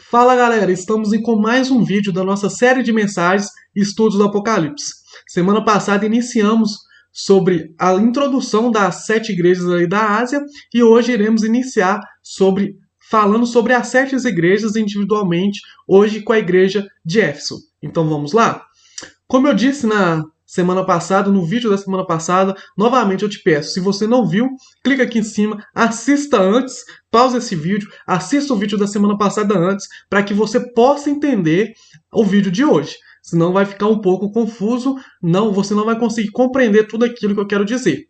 Fala galera, estamos com mais um vídeo da nossa série de mensagens e estudos do Apocalipse. Semana passada iniciamos sobre a introdução das 7 igrejas aí da Ásia e hoje iremos iniciar falando sobre as 7 igrejas individualmente, hoje com a igreja de Éfeso. Então vamos lá? Como eu disse na semana passada, no vídeo da semana passada, novamente eu te peço, se você não viu, clica aqui em cima, assista antes, pausa esse vídeo, assista o vídeo da semana passada antes, para que você possa entender o vídeo de hoje. Senão vai ficar um pouco confuso, você não vai conseguir compreender tudo aquilo que eu quero dizer.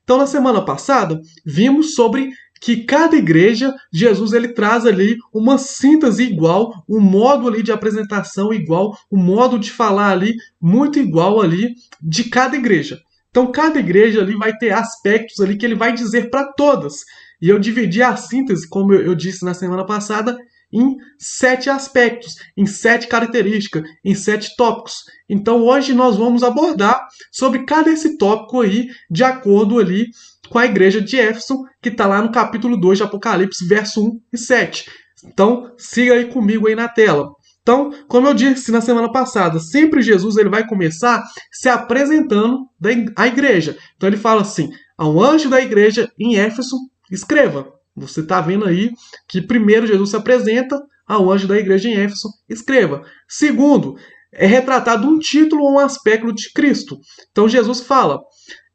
Então, na semana passada, vimos sobre que cada igreja, Jesus ele traz ali uma síntese igual, um modo ali de apresentação igual, um modo de falar ali muito igual ali de cada igreja. Então cada igreja ali vai ter aspectos ali que ele vai dizer para todas. E eu dividi a síntese, como eu disse na semana passada, em 7 aspectos, em 7 características, em 7 tópicos. Então hoje nós vamos abordar sobre cada esse tópico aí, de acordo ali com a igreja de Éfeso, que está lá no capítulo 2 de Apocalipse, verso 1 e 7. Então, siga aí comigo aí na tela. Então, como eu disse na semana passada, sempre Jesus ele vai começar se apresentando à igreja. Então ele fala assim, ao anjo da igreja em Éfeso, escreva. Você está vendo aí que primeiro Jesus se apresenta ao anjo da igreja em Éfeso, escreva. Segundo, é retratado um título ou um aspecto de Cristo. Então Jesus fala,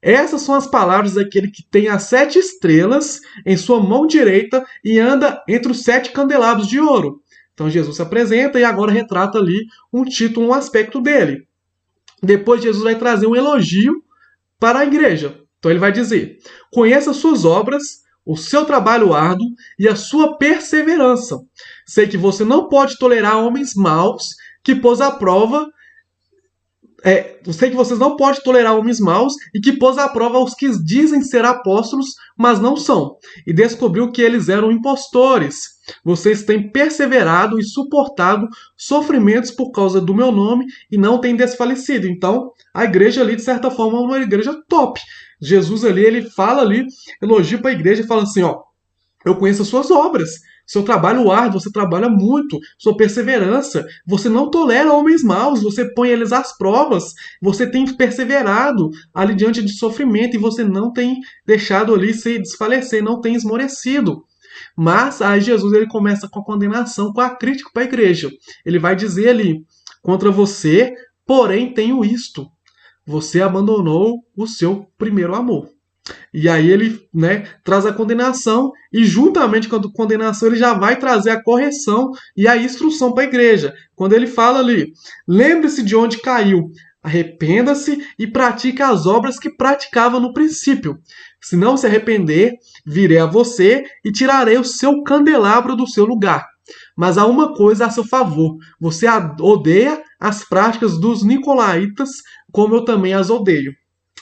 essas são as palavras daquele que tem as 7 estrelas em sua mão direita e anda entre os 7 candelabros de ouro. Então Jesus se apresenta e agora retrata ali um título, um aspecto dele. Depois Jesus vai trazer um elogio para a igreja. Então ele vai dizer, conheça suas obras, o seu trabalho árduo e a sua perseverança. Sei que você não pode tolerar homens maus que pôs à prova eu sei que vocês não podem tolerar homens maus e que pôs à prova os que dizem ser apóstolos, mas não são, e descobriu que eles eram impostores. Vocês têm perseverado e suportado sofrimentos por causa do meu nome e não têm desfalecido. Então, a igreja ali, de certa forma, é uma igreja top. Jesus ali, ele fala ali, elogia para a igreja e fala assim, ó, eu conheço as suas obras, seu trabalho árduo, você trabalha muito, sua perseverança, você não tolera homens maus, você põe eles às provas, você tem perseverado ali diante de sofrimento e você não tem deixado ali se desfalecer, não tem esmorecido. Mas aí Jesus ele começa com a condenação, com a crítica para a igreja. Ele vai dizer ali, contra você, porém tenho isto, você abandonou o seu primeiro amor. E aí ele, traz a condenação e juntamente com a condenação ele já vai trazer a correção e a instrução para a igreja. Quando ele fala ali, lembre-se de onde caiu, arrependa-se e pratique as obras que praticava no princípio. Se não se arrepender, virei a você e tirarei o seu candelabro do seu lugar. Mas há uma coisa a seu favor, você odeia as práticas dos nicolaítas, como eu também as odeio.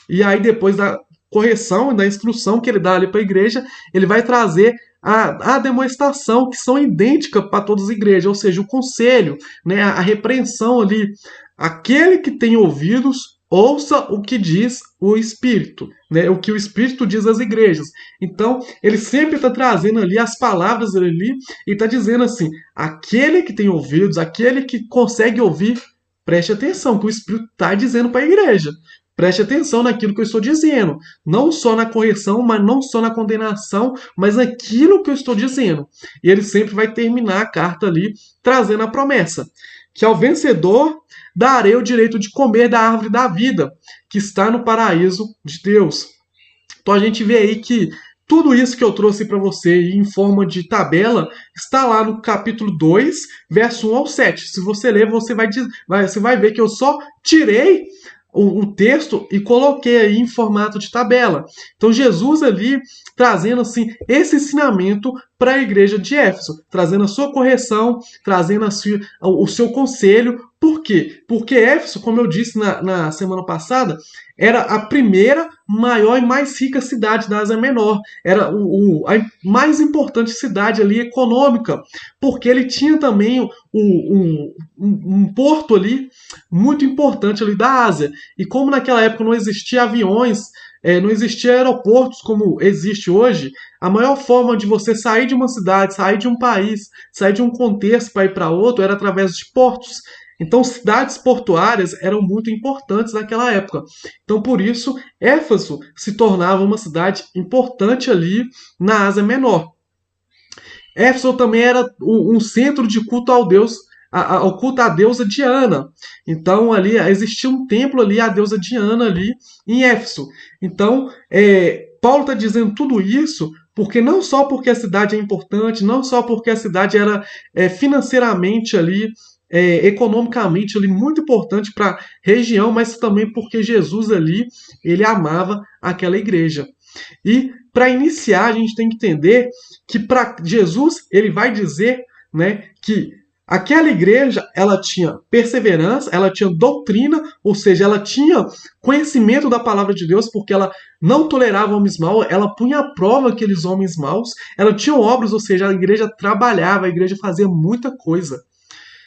E aí depois da correção e da instrução que ele dá ali para a igreja, ele vai trazer a demonstração que são idênticas para todas as igrejas, ou seja, o conselho, a repreensão ali. Aquele que tem ouvidos, ouça o que diz o Espírito, o que o Espírito diz às igrejas. Então, ele sempre está trazendo ali as palavras ali e está dizendo assim, aquele que tem ouvidos, aquele que consegue ouvir, preste atenção, que o Espírito está dizendo para a igreja. Preste atenção naquilo que eu estou dizendo. Não só na correção, mas não só na condenação, mas naquilo que eu estou dizendo. E ele sempre vai terminar a carta ali, trazendo a promessa. Que ao vencedor darei o direito de comer da árvore da vida, que está no paraíso de Deus. Então a gente vê aí que tudo isso que eu trouxe para você em forma de tabela está lá no capítulo 2, verso 1 ao 7. Se você ler, você vai ver que eu só tirei o texto e coloquei aí em formato de tabela. Então Jesus ali trazendo assim esse ensinamento para a igreja de Éfeso, trazendo a sua correção, trazendo o seu conselho. Por quê? Porque Éfeso, como eu disse na semana passada, era a primeira, maior e mais rica cidade da Ásia Menor. Era a mais importante cidade ali econômica, porque ele tinha também um porto ali muito importante ali da Ásia. E como naquela época não existia aviões não existia aeroportos como existe hoje. A maior forma de você sair de uma cidade, sair de um país, sair de um contexto para ir para outro era através de portos. Então, cidades portuárias eram muito importantes naquela época. Então, por isso, Éfeso se tornava uma cidade importante ali na Ásia Menor. Éfeso também era um centro de culto ao Deus, ao culto à deusa Diana. Então ali existia um templo ali à deusa Diana ali em Éfeso. Então Paulo está dizendo tudo isso porque não só porque a cidade é importante, não só porque a cidade era financeiramente ali, economicamente ali muito importante para a região, mas também porque Jesus ali ele amava aquela igreja. E para iniciar, a gente tem que entender que para Jesus, ele vai dizer, né, que aquela igreja, ela tinha perseverança, ela tinha doutrina, ou seja, ela tinha conhecimento da palavra de Deus, porque ela não tolerava homens maus, ela punha à prova aqueles homens maus, ela tinha obras, ou seja, a igreja trabalhava, a igreja fazia muita coisa.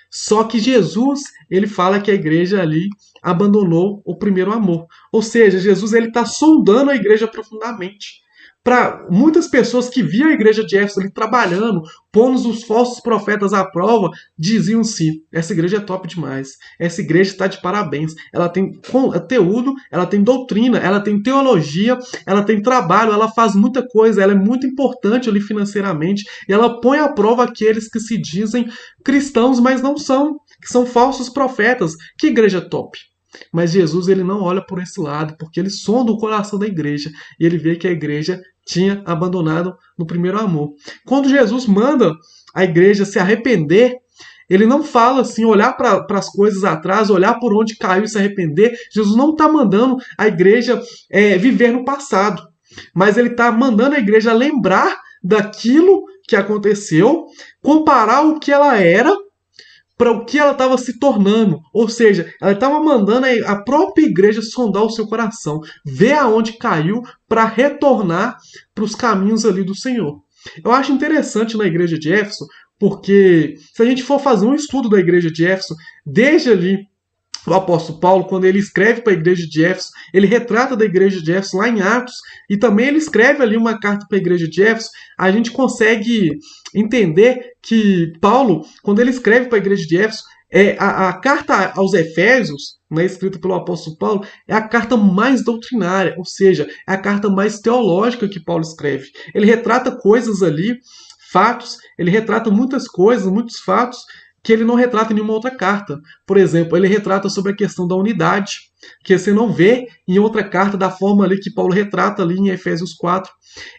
Só que Jesus, ele fala que a igreja ali abandonou o primeiro amor. Ou seja, Jesus ele está sondando a igreja profundamente. Para muitas pessoas que viam a igreja de Éfeso ali trabalhando, pondo os falsos profetas à prova, diziam sim, essa igreja é top demais, essa igreja está de parabéns, ela tem conteúdo, ela tem doutrina, ela tem teologia, ela tem trabalho, ela faz muita coisa, ela é muito importante ali financeiramente, e ela põe à prova aqueles que se dizem cristãos, mas não são, que são falsos profetas. Que igreja top! Mas Jesus ele não olha por esse lado, porque ele sonda o coração da igreja e ele vê que a igreja tinha abandonado no primeiro amor. Quando Jesus manda a igreja se arrepender, ele não fala assim, olhar para as coisas atrás, olhar por onde caiu e se arrepender. Jesus não está mandando a igreja viver no passado, mas ele está mandando a igreja lembrar daquilo que aconteceu, comparar o que ela era para o que ela estava se tornando. Ou seja, ela estava mandando a própria igreja sondar o seu coração, ver aonde caiu para retornar para os caminhos ali do Senhor. Eu acho interessante na igreja de Éfeso, porque se a gente for fazer um estudo da igreja de Éfeso, desde ali o apóstolo Paulo, quando ele escreve para a igreja de Éfeso, ele retrata da igreja de Éfeso lá em Atos, e também ele escreve ali uma carta para a igreja de Éfeso, a gente consegue entender que Paulo, quando ele escreve para a igreja de Éfeso, a carta aos Efésios, né, escrita pelo apóstolo Paulo, é a carta mais doutrinária, ou seja, é a carta mais teológica que Paulo escreve. Ele retrata coisas ali, fatos, ele retrata muitas coisas, muitos fatos, que ele não retrata em nenhuma outra carta. Por exemplo, ele retrata sobre a questão da unidade, que você não vê em outra carta da forma ali que Paulo retrata ali em Efésios 4.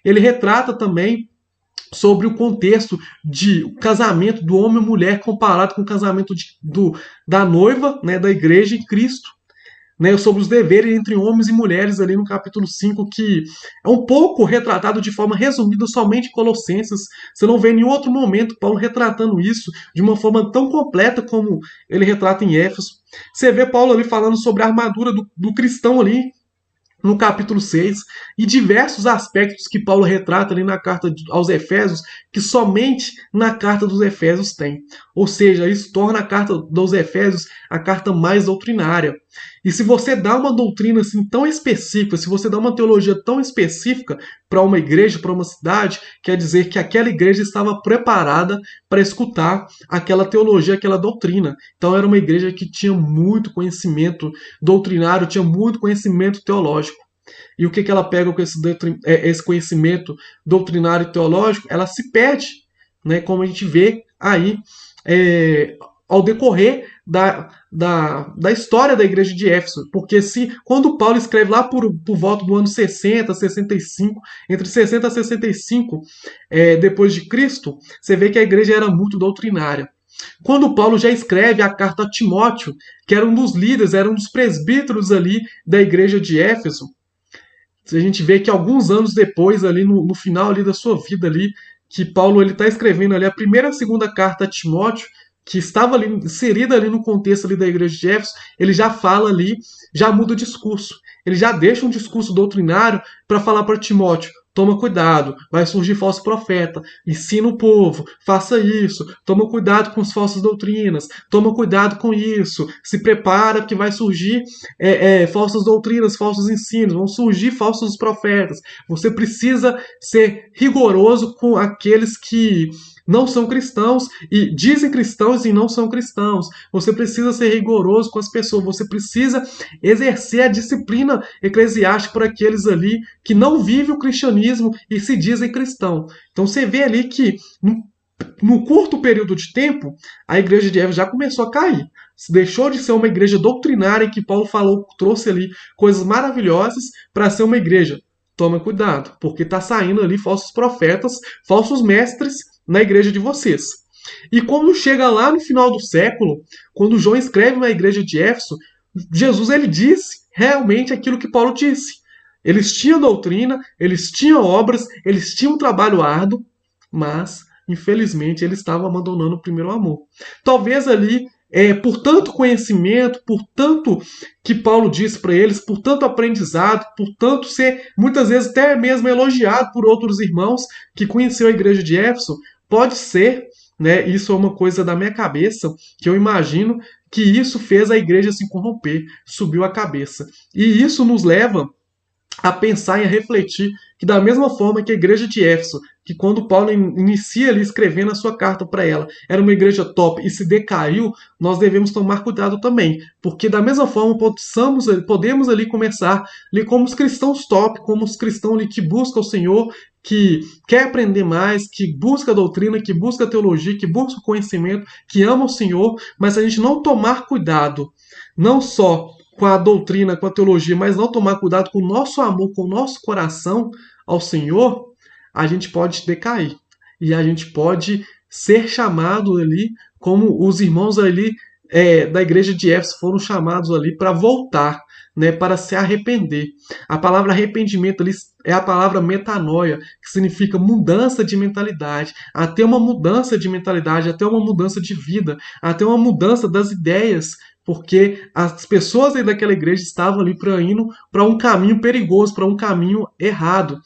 Ele retrata também sobre o contexto de casamento do homem e mulher comparado com o casamento da noiva, né, da igreja em Cristo. Né, sobre os deveres entre homens e mulheres ali no capítulo 5, que é um pouco retratado de forma resumida somente em Colossenses. Você não vê em nenhum outro momento Paulo retratando isso de uma forma tão completa como ele retrata em Éfeso. Você vê Paulo ali falando sobre a armadura do cristão ali no capítulo 6, e diversos aspectos que Paulo retrata ali na carta aos Efésios, que somente na carta dos Efésios tem. Ou seja, isso torna a carta dos Efésios a carta mais doutrinária. E se você dá uma doutrina assim tão específica, se você dá uma teologia tão específica para uma igreja, para uma cidade, quer dizer que aquela igreja estava preparada para escutar aquela teologia, aquela doutrina. Então era uma igreja que tinha muito conhecimento doutrinário, tinha muito conhecimento teológico. E o que ela pega com esse conhecimento doutrinário e teológico? Ela se perde, né? Como a gente vê aí ao decorrer da história da igreja de Éfeso. Porque quando Paulo escreve lá por volta do ano 60, 65, entre 60 a 65 depois de Cristo, você vê que a igreja era muito doutrinária. Quando Paulo já escreve a carta a Timóteo, que era um dos líderes, era um dos presbíteros ali da igreja de Éfeso, a gente vê que alguns anos depois, ali no final ali da sua vida, ali, que Paulo está escrevendo ali a primeira e segunda carta a Timóteo, que estava ali, inserida ali no contexto ali da igreja de Éfeso, ele já fala ali, já muda o discurso. Ele já deixa um discurso doutrinário para falar para Timóteo: toma cuidado, vai surgir falso profeta, ensina o povo, faça isso, toma cuidado com as falsas doutrinas, toma cuidado com isso, se prepara que vai surgir falsas doutrinas, falsos ensinos, vão surgir falsos profetas. Você precisa ser rigoroso com aqueles que não são cristãos e dizem cristãos e não são cristãos. Você precisa ser rigoroso com as pessoas, você precisa exercer a disciplina eclesiástica por aqueles ali que não vivem o cristianismo e se dizem cristão. Então você vê ali que no curto período de tempo, a igreja de Éfeso já começou a cair. Deixou de ser uma igreja doutrinária que Paulo falou, trouxe ali coisas maravilhosas para ser uma igreja. Toma cuidado, porque está saindo ali falsos profetas, falsos mestres na igreja de vocês. E quando chega lá no final do século, quando João escreve na igreja de Éfeso, Jesus ele disse realmente aquilo que Paulo disse. Eles tinham doutrina, eles tinham obras, eles tinham um trabalho árduo, mas infelizmente eles estavam abandonando o primeiro amor. Talvez ali, por tanto conhecimento, por tanto que Paulo disse para eles, por tanto aprendizado, por tanto ser muitas vezes até mesmo elogiado por outros irmãos que conheceu a igreja de Éfeso, pode ser, né, isso é uma coisa da minha cabeça, que eu imagino que isso fez a igreja se corromper, subiu a cabeça. E isso nos leva a pensar e a refletir que da mesma forma que a igreja de Éfeso, que quando Paulo inicia ali escrevendo a sua carta para ela, era uma igreja top e se decaiu, nós devemos tomar cuidado também, porque da mesma forma podemos ali começar ali como os cristãos top, como os cristãos ali que buscam o Senhor, que quer aprender mais, que busca a doutrina, que busca a teologia, que busca o conhecimento, que ama o Senhor, mas se a gente não tomar cuidado, não só com a doutrina, com a teologia, mas não tomar cuidado com o nosso amor, com o nosso coração ao Senhor, a gente pode decair. E a gente pode ser chamado ali, como os irmãos ali da igreja de Éfeso foram chamados ali para voltar, né, para se arrepender. A palavra arrependimento ali é a palavra metanoia, que significa mudança de mentalidade, até uma mudança de mentalidade, até uma mudança de vida, até uma mudança das ideias, porque as pessoas aí daquela igreja estavam ali indo para um caminho perigoso, para um caminho errado.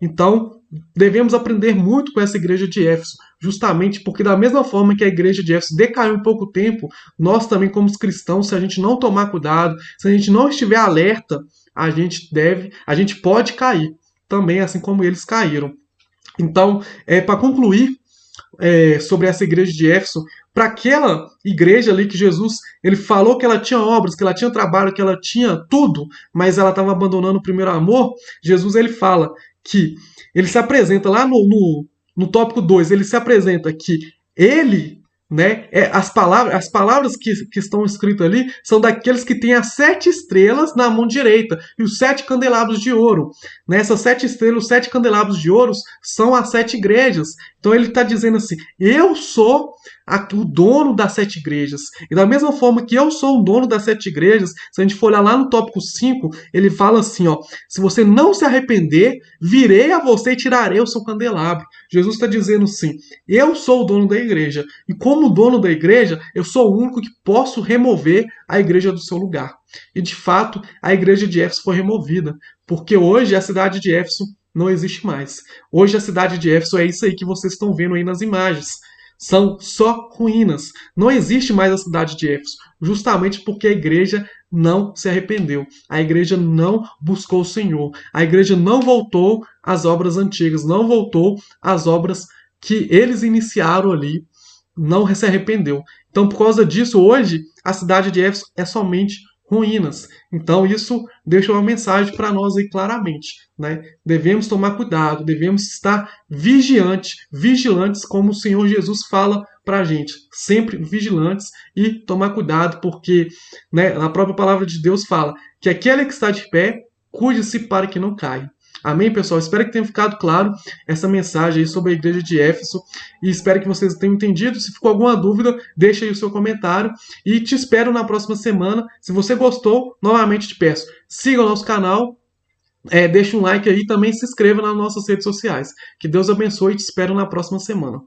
Então, devemos aprender muito com essa igreja de Éfeso, justamente porque da mesma forma que a igreja de Éfeso decaiu em pouco tempo, nós também como cristãos, se a gente não tomar cuidado, se a gente não estiver alerta, a gente pode cair também, assim como eles caíram. Então, para concluir sobre essa igreja de Éfeso, para aquela igreja ali que Jesus ele falou que ela tinha obras, que ela tinha trabalho, que ela tinha tudo, mas ela estava abandonando o primeiro amor, Jesus ele fala que ele se apresenta lá no tópico 2, ele se apresenta que ele, né, as palavras que estão escritas ali são daqueles que têm as 7 estrelas na mão direita e os 7 candelabros de ouro. Nessas 7 estrelas, os 7 candelabros de ouro são as 7 igrejas. Então ele está dizendo assim, eu sou o dono das 7 igrejas. E da mesma forma que eu sou o dono das 7 igrejas, se a gente for olhar lá no tópico 5, ele fala assim, ó, se você não se arrepender, virei a você e tirarei o seu candelabro. Jesus está dizendo assim, eu sou o dono da igreja. E como dono da igreja, eu sou o único que posso remover a igreja do seu lugar. E de fato, a igreja de Éfeso foi removida, porque hoje a cidade de Éfeso não existe mais. Hoje a cidade de Éfeso é isso aí que vocês estão vendo aí nas imagens. São só ruínas. Não existe mais a cidade de Éfeso, justamente porque a igreja não se arrependeu. A igreja não buscou o Senhor. A igreja não voltou às obras antigas, não voltou às obras que eles iniciaram ali, não se arrependeu. Então, por causa disso, hoje, a cidade de Éfeso é somente ruínas. Então, isso deixa uma mensagem para nós aí claramente, né? Devemos tomar cuidado, devemos estar vigilantes, como o Senhor Jesus fala para a gente. Sempre vigilantes e tomar cuidado, porque, né, a própria palavra de Deus fala que aquele que está de pé, cuide-se para que não caia. Amém, pessoal? Espero que tenha ficado claro essa mensagem aí sobre a igreja de Éfeso e espero que vocês tenham entendido. Se ficou alguma dúvida, deixa aí o seu comentário e te espero na próxima semana. Se você gostou, novamente te peço, siga o nosso canal, deixa um like aí e também se inscreva nas nossas redes sociais. Que Deus abençoe e te espero na próxima semana.